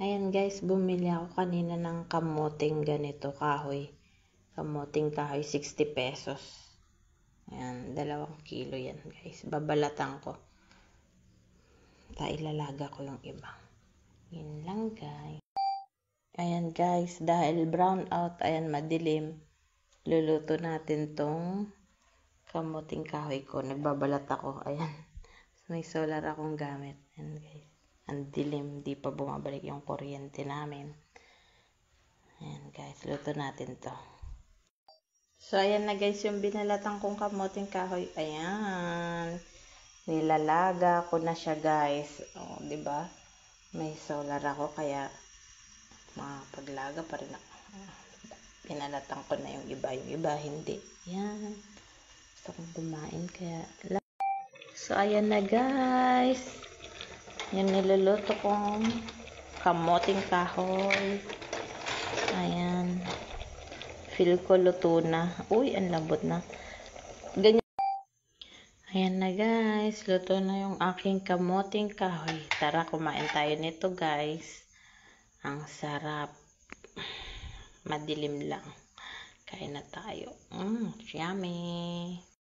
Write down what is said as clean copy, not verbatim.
Ayan guys, bumili ako kanina ng kamuting ganito, kahoy. Kamuting kahoy, 60 pesos. Ayan, 2 kilo yan guys. Babalatan ko. Ilalaga ko yung iba. Yun lang guys. Ayan guys, dahil brown out, ayan madilim. Luluto natin tong kamuting kahoy ko. Nagbabalat ako. Ayan. May solar akong gamit. Ayan guys. Ang dilim, di pa bumabalik yung kuryente namin. Ayan guys, luto natin to. So ayan na guys, yung binalatan kong kamuting kahoy. Ayan. Nilalaga ko na siya guys. O, di ba? May solar ako kaya makapaglaga pa rin ako. Binalatan ko na yung iba hindi. Ayan. Gusto kong kumain kaya. So ayan na guys. Yung niluluto kong kamuting kahoy. Ayan. Feel ko luto na. Uy, ang lambot na. Ganyan. Ayan na guys. Luto na yung aking kamuting kahoy. Tara, kumain tayo nito guys. Ang sarap. Madilim lang. Kain na tayo. Yummy.